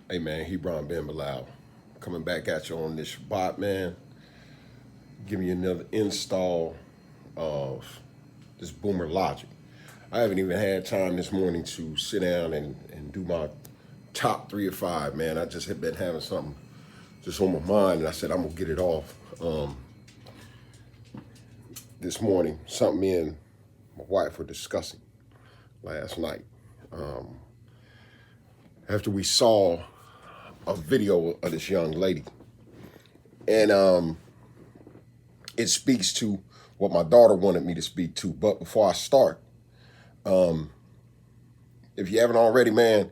Hey man, Hebron Ben Bilal coming back at you on this Shabbat, man. Give me another install of this Boomer Logic. I haven't even had time this morning to sit down and do my top 3 or 5, man. I just have been having something just on my mind, and I said I'm gonna get it off this morning. Something me and my wife were discussing last night after we saw a video of this young lady, and it speaks to what my daughter wanted me to speak to. But before I start, if you haven't already, man,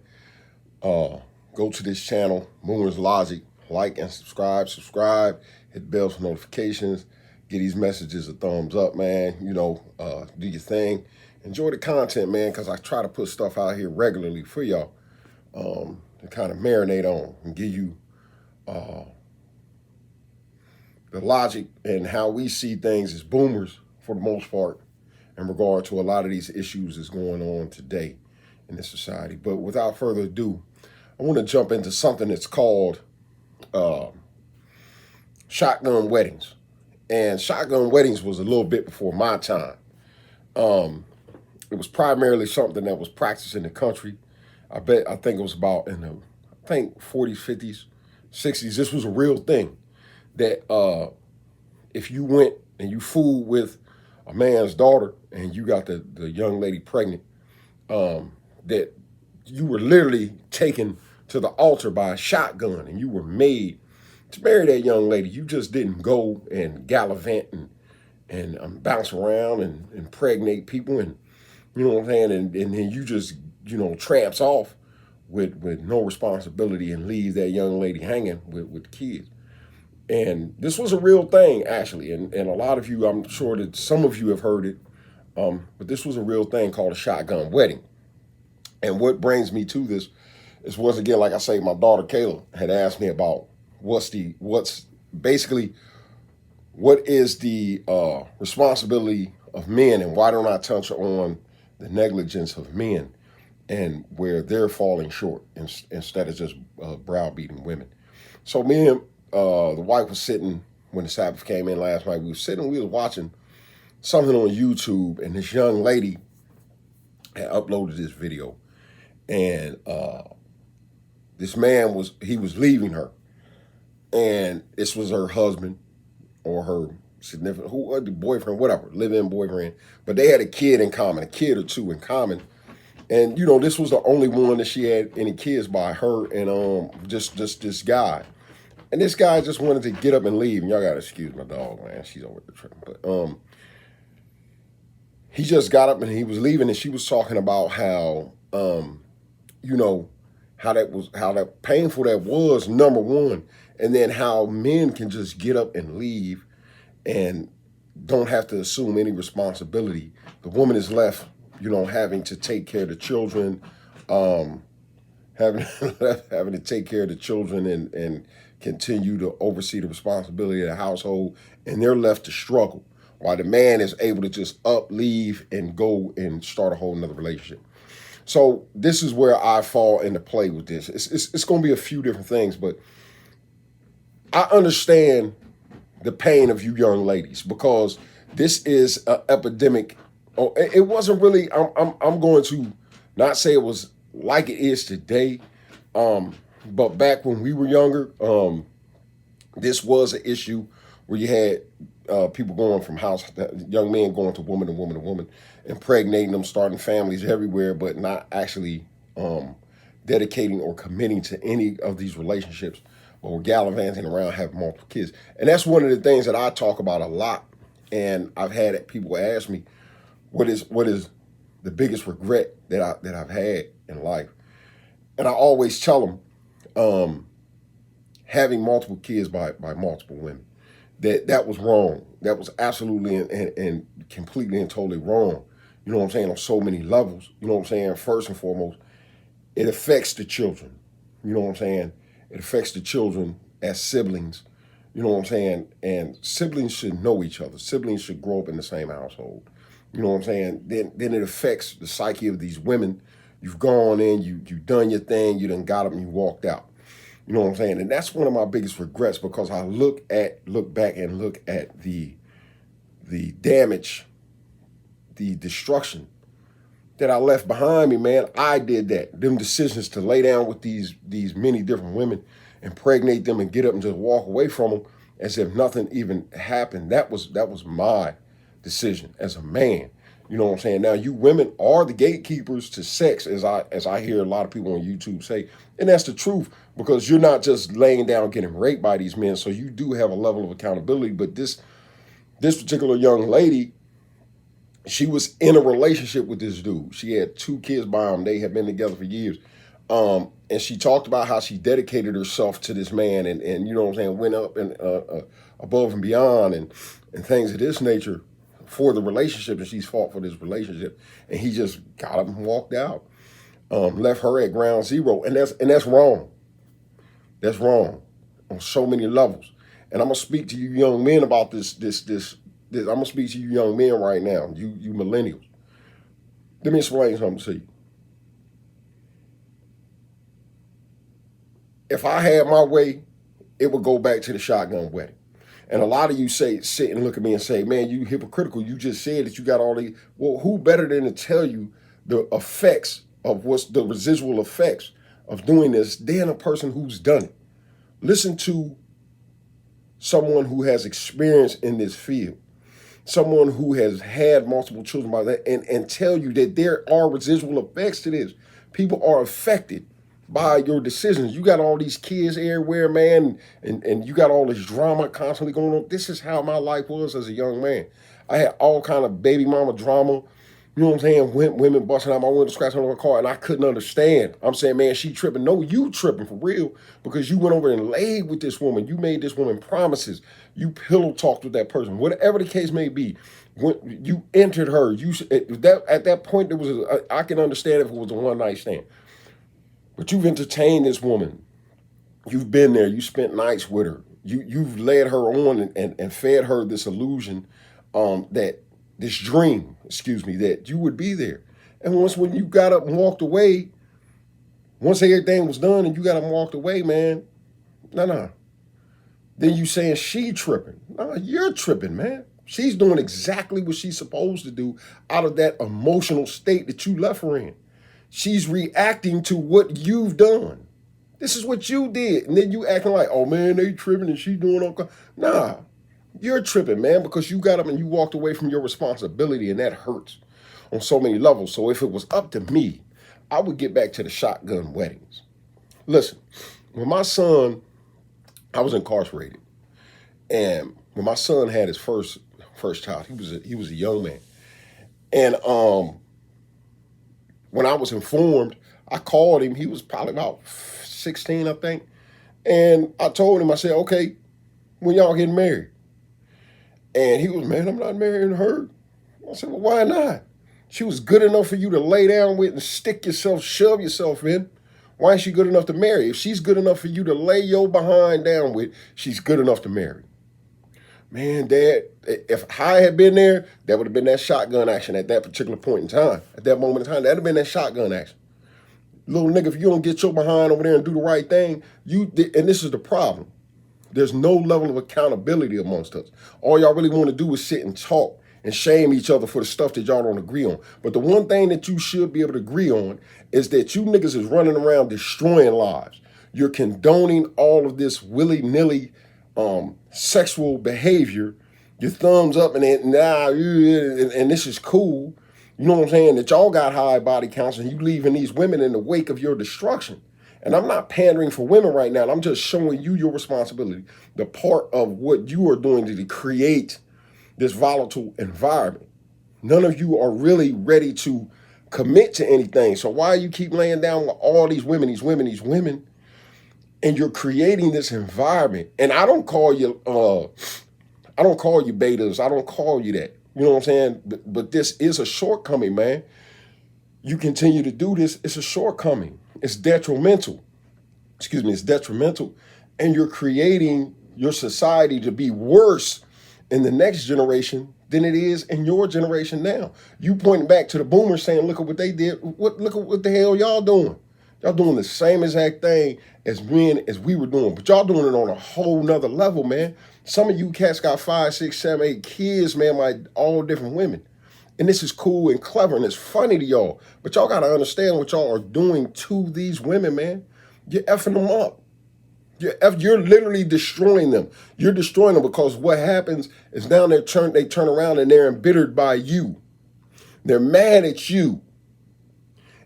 go to this channel, Boomer's Logic, like and subscribe, hit the bell for notifications, get these messages a thumbs up, man. Do your thing. Enjoy the content, man, because I try to put stuff out here regularly for y'all to kind of marinate on and give you the logic and how we see things as boomers for the most part in regard to a lot of these issues that's going on today in this society. But without further ado, I want to jump into something that's called shotgun weddings. And shotgun weddings was a little bit before my time. It was primarily something that was practiced in the country. I think it was about in the 40s, 50s, 60s. This was a real thing that if you went and you fooled with a man's daughter and you got the young lady pregnant, that you were literally taken to the altar by a shotgun and you were made to marry that young lady. You just didn't go and gallivant and bounce around and impregnate people, and you know what I'm saying, and then you just tramps off with no responsibility and leave that young lady hanging with kids. And this was a real thing, actually. And a lot of you, I'm sure that some of you have heard it, but this was a real thing called a shotgun wedding. And what brings me to this is, once again, like I say, my daughter Kayla had asked me about what is the responsibility of men, and why don't I touch on the negligence of men and where they're falling short instead of just browbeating women. So me and the wife was sitting when the Sabbath came in last night. We was watching something on YouTube, and this young lady had uploaded this video, and this man was leaving her, and this was her husband or her significant, the boyfriend, whatever, live-in boyfriend, but they had a kid in common, a kid or two in common. And this was the only one that she had any kids by, her and just this guy. And this guy just wanted to get up and leave. And y'all gotta excuse my dog, man. She's over the trip. But he just got up and he was leaving, and she was talking about how how that painful that was, number one, and then how men can just get up and leave and don't have to assume any responsibility. The woman is left, having to take care of the children, having to take care of the children and continue to oversee the responsibility of the household, and they're left to struggle while the man is able to just up, leave, and go and start a whole nother relationship. So this is where I fall into play with this. It's going to be a few different things, but I understand the pain of you young ladies, because this is an epidemic. Oh, it wasn't really. I'm going to not say it was like it is today, but back when we were younger, this was an issue where you had people going from young men going to woman to woman to woman, impregnating them, starting families everywhere, but not actually dedicating or committing to any of these relationships, or gallivanting around, having multiple kids. And that's one of the things that I talk about a lot. And I've had people ask me, what is the biggest regret that I've had in life? And I always tell them, having multiple kids by multiple women, that was wrong. That was absolutely and completely and totally wrong. You know what I'm saying? On so many levels. You know what I'm saying? First and foremost, it affects the children. You know what I'm saying? It affects the children as siblings. You know what I'm saying? And siblings should know each other. Siblings should grow up in the same household. You know what I'm saying? Then it affects the psyche of these women. You've gone in, you've done your thing, you done got up and you walked out. You know what I'm saying? And that's one of my biggest regrets, because I look back and look at the damage, the destruction that I left behind me, man. I did that. Them decisions to lay down with these many different women, impregnate them, and get up and just walk away from them as if nothing even happened. That was my decision as a man. You know what I'm saying? Now, you women are the gatekeepers to sex, as I hear a lot of people on YouTube say, and that's the truth, because you're not just laying down getting raped by these men. So you do have a level of accountability. But this particular young lady, she was in a relationship with this dude. She had 2 kids by him. They had been together for years. And she talked about how she dedicated herself to this man, and you know what I'm saying, went up and above and beyond, and things of this nature for the relationship, and she's fought for this relationship. And he just got up and walked out, left her at ground zero, and that's wrong. That's wrong on so many levels. And I'm gonna speak to you young men about this. I'm gonna speak to you young men right now, you millennials. Let me explain something to you. If I had my way, it would go back to the shotgun wedding. And a lot of you sit and look at me and say, man, you hypocritical. You just said that you got all these. Well, who better than to tell you the effects of what's the residual effects of doing this than a person who's done it? Listen to someone who has experience in this field, someone who has had multiple children by that, and tell you that there are residual effects to this. People are affected by your decisions. You got all these kids everywhere, man, and you got all this drama constantly going on. This is how my life was as a young man. I had all kind of baby mama drama. You know what I'm saying? Women busting out my window, scratching on my car, and I couldn't understand. I'm saying, man, she tripping. No, you tripping for real, because you went over and laid with this woman. You made this woman promises. You pillow talked with that person. Whatever the case may be, when you entered her, at that point there was I can understand if it was a one night stand, but you've entertained this woman. You've been there. You spent nights with her. You've led her on and fed her this illusion, this dream, that you would be there. And when you got up and walked away, once everything was done and you got up and walked away, man, nah. Then you saying she tripping. Nah, you're tripping, man. She's doing exactly what she's supposed to do out of that emotional state that you left her in. She's reacting to what you've done. This is what you did. And then you acting like, oh man, they tripping and she doing all. Nah, you're tripping, man, because you got up and you walked away from your responsibility, and that hurts on so many levels. So if it was up to me, I would get back to the shotgun weddings. Listen, when my son, I was incarcerated, and when my son had his first child, he was a young man, and when I was informed, I called him. He was probably about 16, I think, and I told him, I said, okay, when y'all getting married? And he was, man, I'm not marrying her. I said, well, why not? She was good enough for you to lay down with and stick yourself, shove yourself in. Why ain't she good enough to marry? If she's good enough for you to lay your behind down with, she's good enough to marry. Man, Dad, if I had been there, that would have been that shotgun action at that particular point in time. At that moment in time, that would have been that shotgun action. Little nigga, if you don't get your behind over there and do the right thing, and this is the problem. There's no level of accountability amongst us. All y'all really want to do is sit and talk and shame each other for the stuff that y'all don't agree on. But the one thing that you should be able to agree on is that you niggas is running around destroying lives. You're condoning all of this willy-nilly sexual behavior. Your thumbs up and this is cool. You know what I'm saying? That y'all got high body counts and you leaving these women in the wake of your destruction. And I'm not pandering for women right now. I'm just showing you your responsibility, the part of what you are doing to create this volatile environment. None of you are really ready to commit to anything. So why you keep laying down with all these women, and you're creating this environment? And I don't call you betas. I don't call you that. You know what I'm saying? But this is a shortcoming, man. You continue to do this, it's a shortcoming. It's detrimental. It's detrimental. And you're creating your society to be worse in the next generation than it is in your generation now. You pointing back to the boomers saying, look at what they did. Look at what the hell y'all doing. Y'all doing the same exact thing as men as we were doing, but y'all doing it on a whole nother level, man. Some of you cats got 5, 6, 7, 8 kids, man, by all different women. And this is cool and clever and it's funny to y'all. But y'all gotta understand what y'all are doing to these women, man. You're effing them up. You're literally destroying them. You're destroying them because what happens is now they turn around and they're embittered by you. They're mad at you.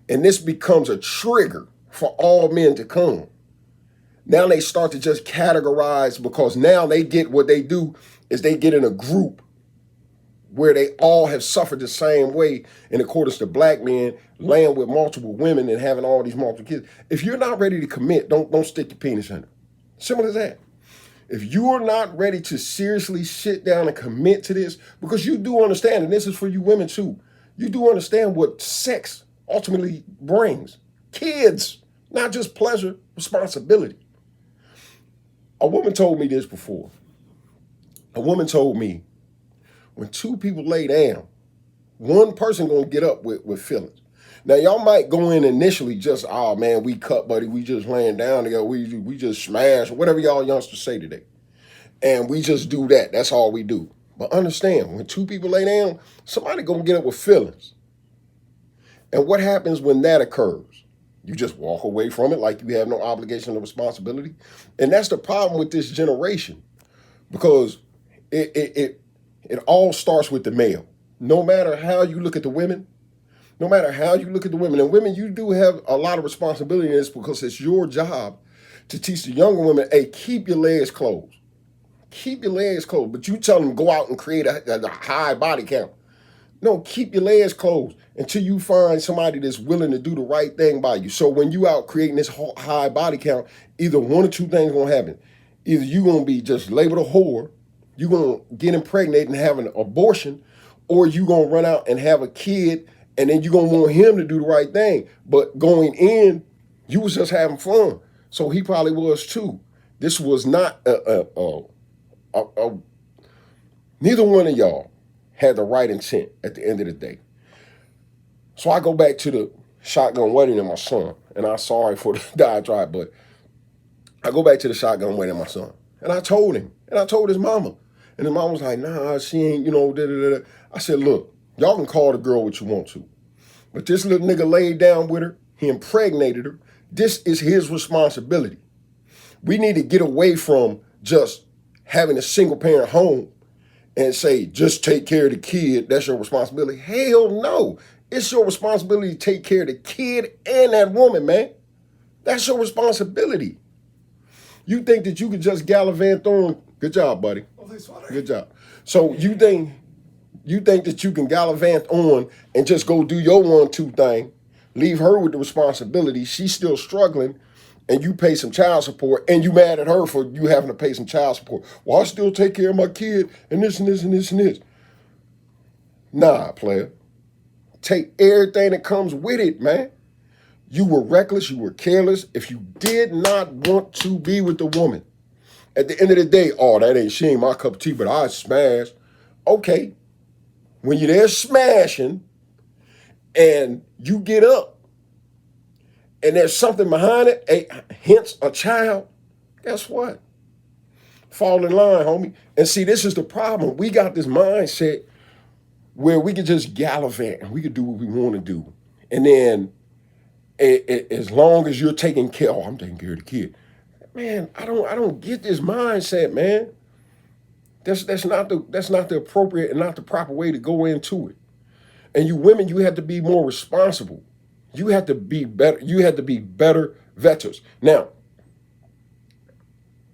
And this becomes a trigger for all men to come. Now they start to just categorize because now they get what they do is they get in a group where they all have suffered the same way in accordance to black men laying with multiple women and having all these multiple kids. If you're not ready to commit, don't stick your penis in it. Simple as that. If you are not ready to seriously sit down and commit to this, because you do understand, and this is for you women too, you do understand what sex ultimately brings. Kids, not just pleasure, responsibility. A woman told me this before. A woman told me, when two people lay down, one person gonna get up with feelings. Now y'all might go in initially just, oh man, we cut, buddy, we just laying down together, we just smash, whatever y'all youngsters say today. And we just do that. That's all we do. But understand, when two people lay down, somebody gonna get up with feelings. And what happens when that occurs? You just walk away from it like you have no obligation or responsibility. And that's the problem with this generation, because it all starts with the male. No matter how you look at the women, and women, you do have a lot of responsibility in this because it's your job to teach the younger women, hey, keep your legs closed. Keep your legs closed. But you tell them go out and create a high body count. No, keep your legs closed until you find somebody that's willing to do the right thing by you. So when you out creating this high body count, either one or two things gonna happen. Either you gonna be just labeled a whore, you gonna get impregnated and have an abortion, or you gonna run out and have a kid, and then you gonna want him to do the right thing. But going in, you was just having fun. So he probably was too. This was not neither one of y'all had the right intent at the end of the day. So I go back to the shotgun wedding of my son, and I'm sorry for the diatribe, but I go back to the shotgun wedding of my son, and I told him, and I told his mama, and his mama was like, nah, she ain't, da-da-da-da. I said, look, y'all can call the girl what you want to, but this little nigga laid down with her, he impregnated her. This is his responsibility. We need to get away from just having a single parent home and say, just take care of the kid, that's your responsibility. Hell no. It's your responsibility to take care of the kid and that woman, man. That's your responsibility. You think that you could just gallivant on, good job, buddy. Good job. So you think that you can gallivant on and just go do your 1-2 thing, leave her with the responsibility, she's still struggling, and you pay some child support, and you mad at her for you having to pay some child support. Well, I still take care of my kid, and this and this and this and this. Nah, player. Take everything that comes with it, man. You were reckless, you were careless. If you did not want to be with the woman, at the end of the day, oh, she ain't my cup of tea, but I smash. Okay. When you're there smashing, and you get up, and there's something behind it, hence a child, guess what? Fall in line, homie. And see, this is the problem. We got this mindset where we can just gallivant and we can do what we want to do. And then as long as you're taking care, oh, I'm taking care of the kid. Man, I don't get this mindset, man. That's not the appropriate and not the proper way to go into it. And you women, you have to be more responsible. You have to be better. You have to be better veterans. Now,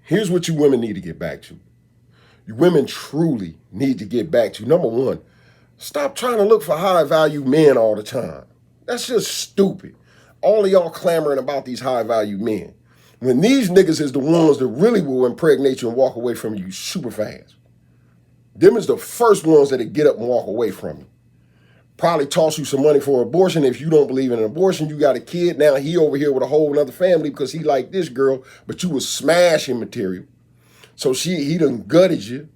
here's what you women need to get back to. You women truly need to get back to, number one, stop trying to look for high value men all the time. That's just stupid. All of y'all clamoring about these high value men, when these niggas is the ones that really will impregnate you and walk away from you super fast. Them is the first ones that get up and walk away from you. Probably toss you some money for abortion. If you don't believe in an abortion, you got a kid. Now he over here with a whole other family because he like this girl, but you was smashing material. So he done gutted you,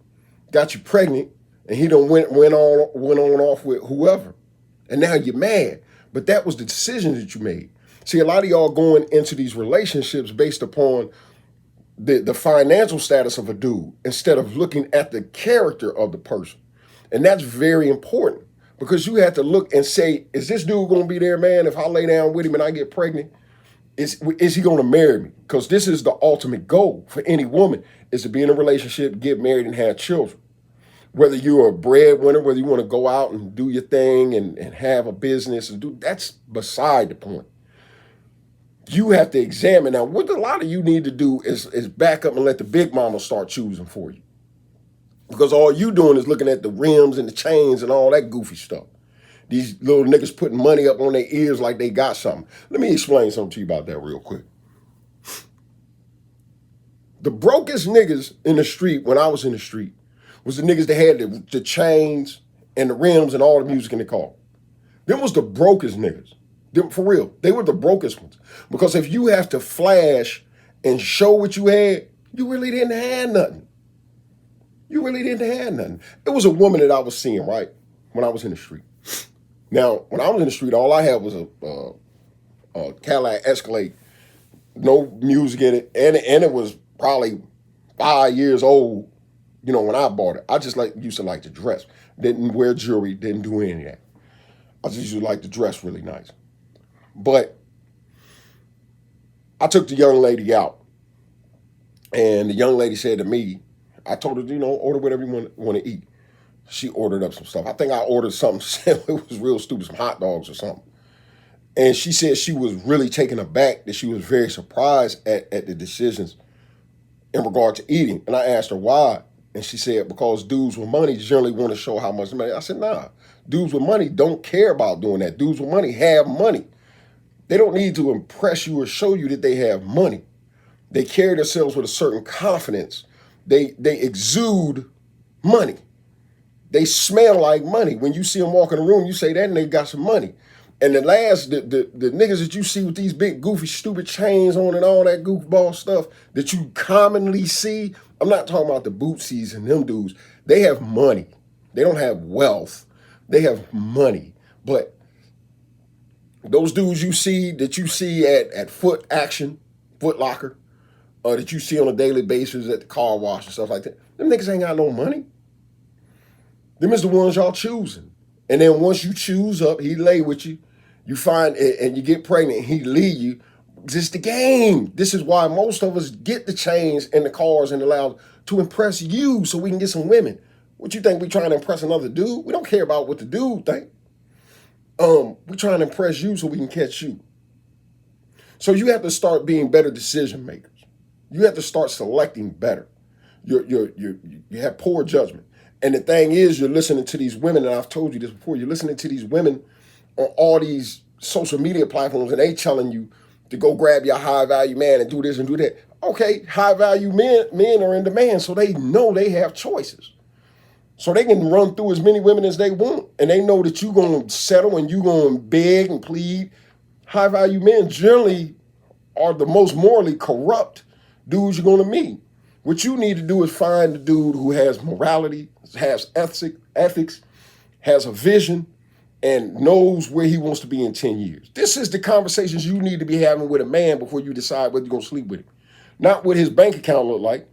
got you pregnant, and he done went on off with whoever. And now you're mad. But that was the decision that you made. See, a lot of y'all going into these relationships based upon the financial status of a dude instead of looking at the character of the person. And that's very important because you have to look and say, is this dude going to be there, man? If I lay down with him and I get pregnant, is he going to marry me? Because this is the ultimate goal for any woman, is to be in a relationship, get married, and have children. Whether you're a breadwinner, whether you want to go out and do your thing and have a business, that's beside the point. You have to examine. Now, what a lot of you need to do is back up and let the big mama start choosing for you. Because all you doing is looking at the rims and the chains and all that goofy stuff. These little niggas putting money up on their ears like they got something. Let me explain something to you about that real quick. The brokest niggas in the street when I was in the street was the niggas that had the chains and the rims and all the music in the car. Them was the brokest niggas. Them, for real, they were the brokest ones. Because if you have to flash and show what you had, you really didn't have nothing. You really didn't have nothing. It was a woman that I was seeing, right, when I was in the street. Now, when I was in the street, all I had was a Cadillac Escalade, no music in it, and it was probably 5 years old, you know, when I bought it. I just used to like to dress. Didn't wear jewelry, didn't do any of that. I just used to like to dress really nice. But I took the young lady out, and the young lady said to me, I told her, you know, order whatever you want to eat. She ordered up some stuff. I think I ordered something, it was real stupid, some hot dogs or something. And she said she was really taken aback, that she was very surprised at the decisions in regard to eating. And I asked her why. And she said, because dudes with money generally want to show how much money. I said, nah, dudes with money don't care about doing that. Dudes with money have money. They don't need to impress you or show you that they have money. They carry themselves with a certain confidence. They exude money. They smell like money. When you see them walk in the room, you say that nigga got some money. And the niggas that you see with these big goofy stupid chains on and all that goofball stuff that you commonly see, I'm not talking about the Bootsies and them dudes. They have money. They don't have wealth. They have money. But those dudes you see at Foot Action, Foot Locker, that you see on a daily basis at the car wash and stuff like that, them niggas ain't got no money. Them is the ones y'all choosing. And then once you choose up, he lay with you, you find, and you get pregnant, and he leave you. This the game. This is why most of us get the chains and the cars and the loud to impress you so we can get some women. What you think we trying to impress another dude? We don't care about what the dude think. We trying to impress you so we can catch you. So you have to start being better decision makers. You have to start selecting better. You have poor judgment. And the thing is, you're listening to these women, and I've told you this before, you're listening to these women on all these social media platforms, and they telling you to go grab your high value man and do this and do that. Okay, high value men are in demand, so they know they have choices. So they can run through as many women as they want, and they know that you're going to settle and you're going to beg and plead. High value men generally are the most morally corrupt dudes you're going to meet. What you need to do is find the dude who has morality, has ethics, has a vision, and knows where he wants to be in 10 years. This is the conversations you need to be having with a man before you decide whether you're going to sleep with him. Not what his bank account look like.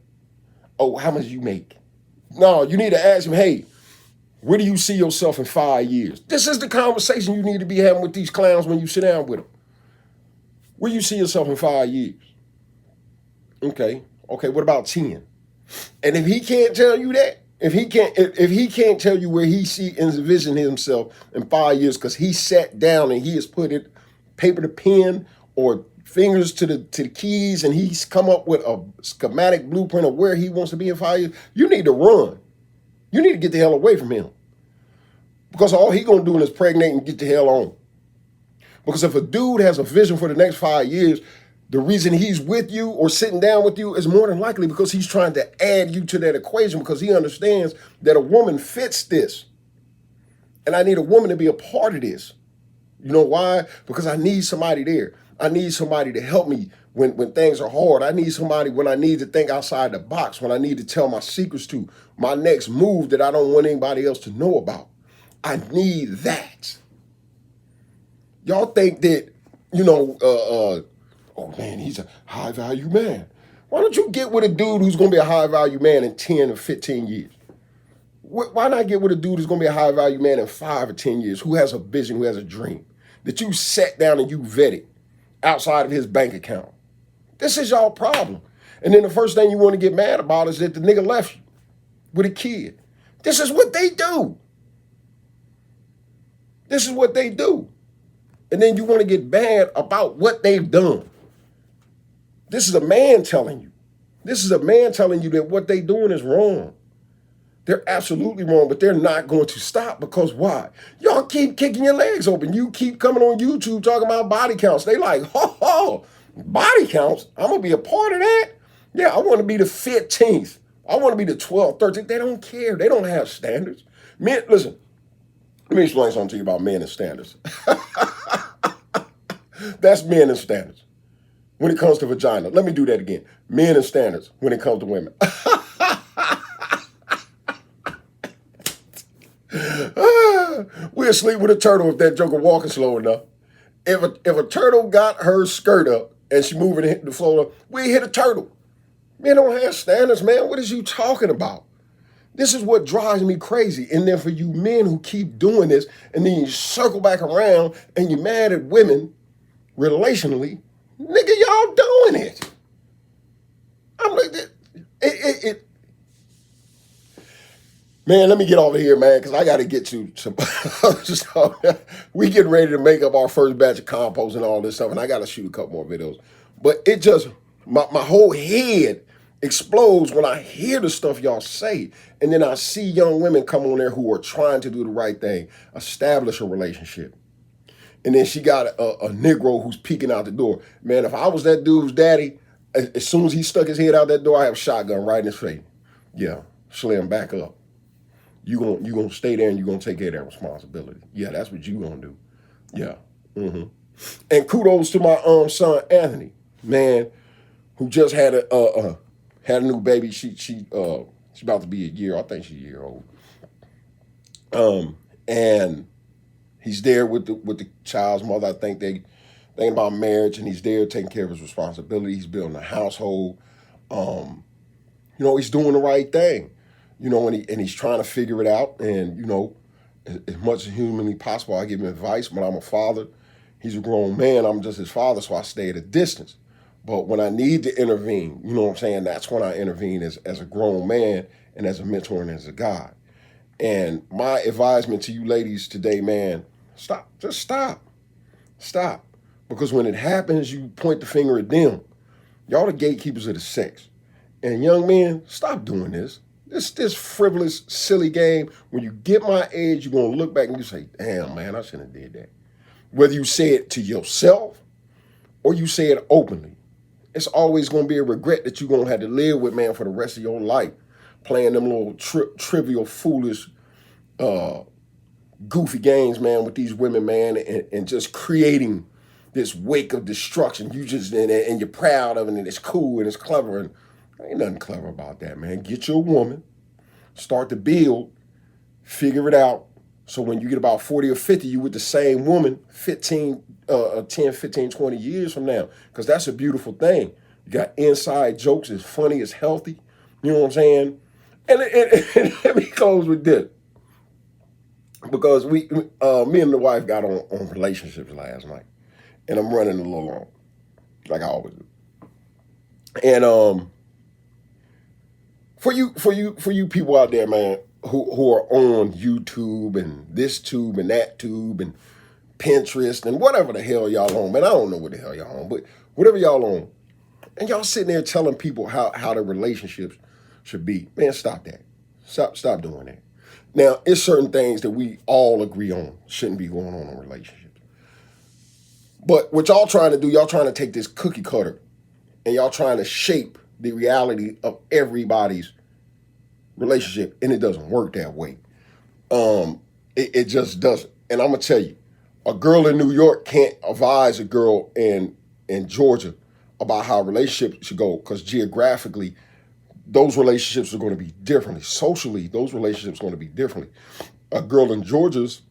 Oh, how much you make? No, you need to ask him, hey, where do you see yourself in 5 years? This is the conversation you need to be having with these clowns when you sit down with them. Where do you see yourself in 5 years? Okay, what about 10? And if he can't tell you that, if he can't tell you where he envision himself in 5 years, because he sat down and he has put it paper to pen or fingers to the keys, and he's come up with a schematic blueprint of where he wants to be in 5 years, you need to run. You need to get the hell away from him. Because all he gonna do is pregnate and get the hell on. Because if a dude has a vision for the next 5 years, the reason he's with you or sitting down with you is more than likely because he's trying to add you to that equation, because he understands that a woman fits this. And I need a woman to be a part of this. You know why? Because I need somebody there. I need somebody to help me when things are hard. I need somebody when I need to think outside the box, when I need to tell my secrets to, my next move that I don't want anybody else to know about. I need that. Y'all think that you know, oh man, he's a high value man. Why don't you get with a dude who's going to be a high value man in 10 or 15 years? Why not get with a dude who's going to be a high value man in 5 or 10 years, who has a vision, who has a dream, that you sat down and you vetted outside of his bank account? This is y'all problem. And then the first thing you want to get mad about is that the nigga left you with a kid. This is what they do. This is what they do. And then you want to get mad about what they've done. This is a man telling you. This is a man telling you that what they're doing is wrong. They're absolutely wrong, but they're not going to stop because why? Y'all keep kicking your legs open. You keep coming on YouTube talking about body counts. They like, ho, body counts? I'm going to be a part of that? Yeah, I want to be the 15th. I want to be the 12th, 13th. They don't care. They don't have standards. Men, listen, let me explain something to you about men and standards. That's men and standards. When it comes to vagina, let me do that again. Men and standards when it comes to women. We'll sleep with a turtle if that joker walking slow enough. If a turtle got her skirt up and she moving and hitting the floor, we hit a turtle. Men don't have standards, man. What is you talking about? This is what drives me crazy. And then for you men who keep doing this, and then you circle back around and you're mad at women relationally, nigga, y'all doing it. I'm like, man, let me get over here, man, because I got to get to some other stuff. We getting ready to make up our first batch of compost and all this stuff, and I got to shoot a couple more videos. But it just, my whole head explodes when I hear the stuff y'all say, and then I see young women come on there who are trying to do the right thing, establish a relationship. And then she got a Negro who's peeking out the door. Man, if I was that dude's daddy, as soon as he stuck his head out that door, I have a shotgun right in his face. Yeah, slam back up. You gonna stay there and you gonna take care of that responsibility. Yeah, that's what you gonna do. Yeah. And kudos to my son Anthony, man, who just had a new baby. She about to be a year. I think she's a year old. And he's there with the child's mother. I think they thinking about marriage, and he's there taking care of his responsibility. He's building a household. He's doing the right thing. And he's trying to figure it out. And, as much as humanly possible, I give him advice. But I'm a father. He's a grown man. I'm just his father, so I stay at a distance. But when I need to intervene, you know what I'm saying? That's when I intervene as a grown man and as a mentor and as a guide. And my advisement to you ladies today, man, stop. Just stop. Stop. Because when it happens, you point the finger at them. Y'all the gatekeepers of the sex. And young men, stop doing this. This frivolous, silly game. When you get my age, you're going to look back and you say, damn, man, I shouldn't have did that. Whether you say it to yourself or you say it openly, it's always going to be a regret that you're going to have to live with, man, for the rest of your life. Playing them little trivial, foolish, goofy games, man, with these women, man, and just creating this wake of destruction. You just, and you're proud of it, and it's cool, and it's clever, and ain't nothing clever about that, man. Get your woman, start to build, figure it out, so when you get about 40 or 50, you with the same woman 10, 15, 20 years from now, because that's a beautiful thing. You got inside jokes, it's funny, it's healthy, you know what I'm saying? And let me close with this. Because me and the wife got on relationships last night, and I'm running a little long, like I always do. And for you people out there, man, who are on YouTube and this tube and that tube and Pinterest and whatever the hell y'all on, man, I don't know what the hell y'all on, but whatever y'all on, and y'all sitting there telling people how the relationships should be, man, stop that. Stop doing that. Now, it's certain things that we all agree on shouldn't be going on in relationships. But what y'all trying to do, y'all trying to take this cookie cutter and y'all trying to shape the reality of everybody's relationship, and it doesn't work that way. It just doesn't. And I'm going to tell you, a girl in New York can't advise a girl in Georgia about how relationships should go, because geographically, those relationships are going to be differently. Socially, those relationships are going to be differently. A girl in Georgia's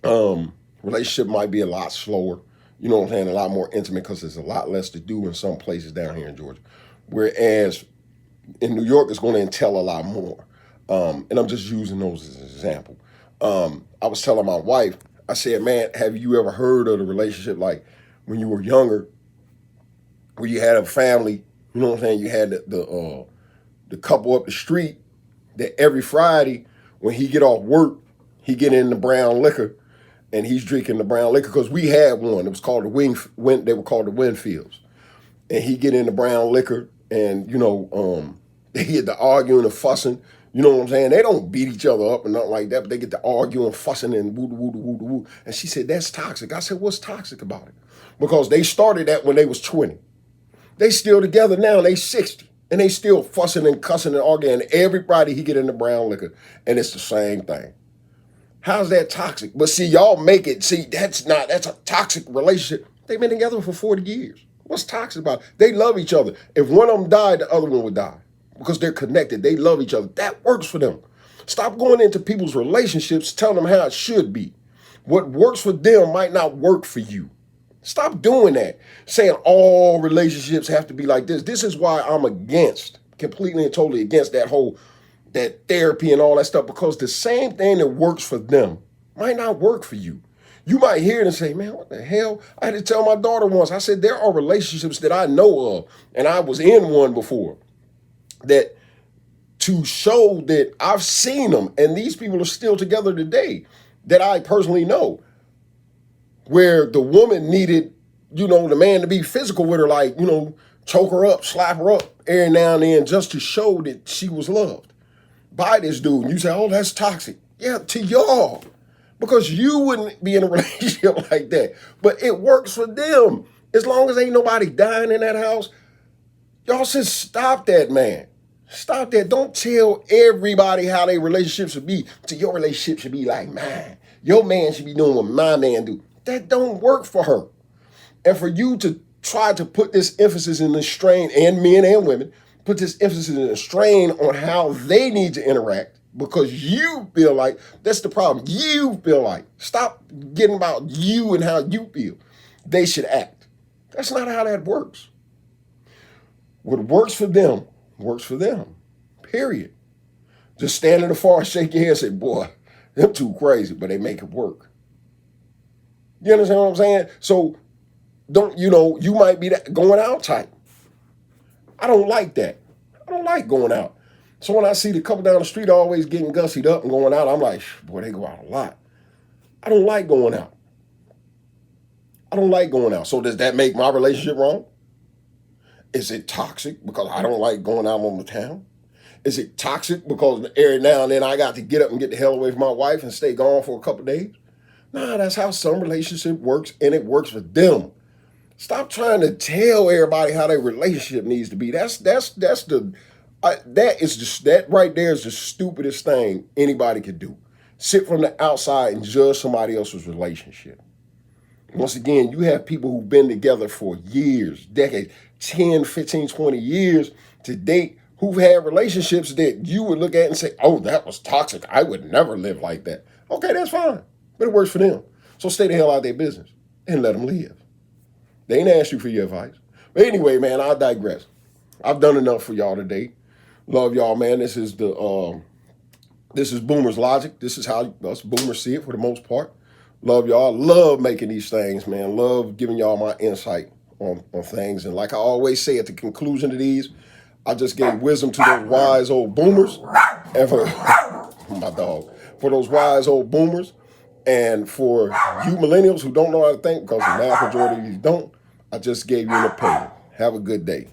relationship might be a lot slower You know what I'm saying? A lot more intimate because there's a lot less to do in some places down here in Georgia. Whereas in New York, it's going to entail a lot more. And I'm just using those as an example. I was telling my wife, I said, man, have you ever heard of the relationship like when you were younger, where you had a family, you know what I'm saying? You had the couple up the street that every Friday when he get off work, he get in the brown liquor and he's drinking the brown liquor because we had one. It was called they were called the Winfields. And he get in the brown liquor and, they get to arguing and fussing. You know what I'm saying? They don't beat each other up and nothing like that, but they get to arguing, fussing, and woo woo woo woo. And she said, that's toxic. I said, what's toxic about it? Because they started that when they was 20. They still together now, they 60. And they still fussing and cussing and arguing. And everybody he get in the brown liquor. And it's the same thing. How's that toxic? But see, y'all make it, that's a toxic relationship. They've been together for 40 years. What's toxic about it? They love each other. If one of them died, the other one would die. Because they're connected. They love each other. That works for them. Stop going into people's relationships, telling them how it should be. What works for them might not work for you. Stop doing that. Saying all relationships have to be like this. This is why I'm completely and totally against that therapy and all that stuff, because the same thing that works for them might not work for you. You might hear it and say, man, what the hell? I had to tell my daughter once. I said, there are relationships that I know of, and I was in one before, that to show that I've seen them, and these people are still together today, that I personally know, where the woman needed, the man to be physical with her, like, choke her up, slap her up every now and then just to show that she was loved by this dude. And you say, oh, that's toxic. Yeah, to y'all. Because you wouldn't be in a relationship like that. But it works for them. As long as ain't nobody dying in that house, y'all should stop that, man. Stop that. Don't tell everybody how their relationship should be. Your relationship should be like mine. Your man should be doing what my man do. That don't work for her. And for you to try to put this emphasis in the strain, and men and women, put this emphasis in the strain on how they need to interact because you feel like, that's the problem. You feel like, stop getting about you and how you feel they should act. That's not how that works. What works for them, period. Just stand in the far and shake your head and say, boy, them too crazy, but they make it work. You understand what I'm saying? So you might be that going out type. I don't like that. I don't like going out. So when I see the couple down the street always getting gussied up and going out, I'm like, boy, they go out a lot. I don't like going out. So does that make my relationship wrong? Is it toxic because I don't like going out on the town? Is it toxic because every now and then I got to get up and get the hell away from my wife and stay gone for a couple of days? Nah, that's how some relationship works, and it works for them. Stop trying to tell everybody how their relationship needs to be. That right there is the stupidest thing anybody could do. Sit from the outside and judge somebody else's relationship. Once again, you have people who've been together for years, decades, 10, 15, 20 years to date, who've had relationships that you would look at and say, oh, that was toxic. I would never live like that. Okay, that's fine. But it works for them. So stay the hell out of their business and let them live. They ain't asked you for your advice. But anyway, man, I digress. I've done enough for y'all today. Love y'all, man. This is Boomer's Logic. This is how us boomers see it for the most part. Love y'all. Love making these things, man. Love giving y'all my insight on things. And like I always say at the conclusion of these, I just gave wisdom to those wise old boomers. And for my dog. For those wise old boomers. And for you millennials who don't know how to think, because the vast majority of you don't, I just gave you an opinion. Have a good day.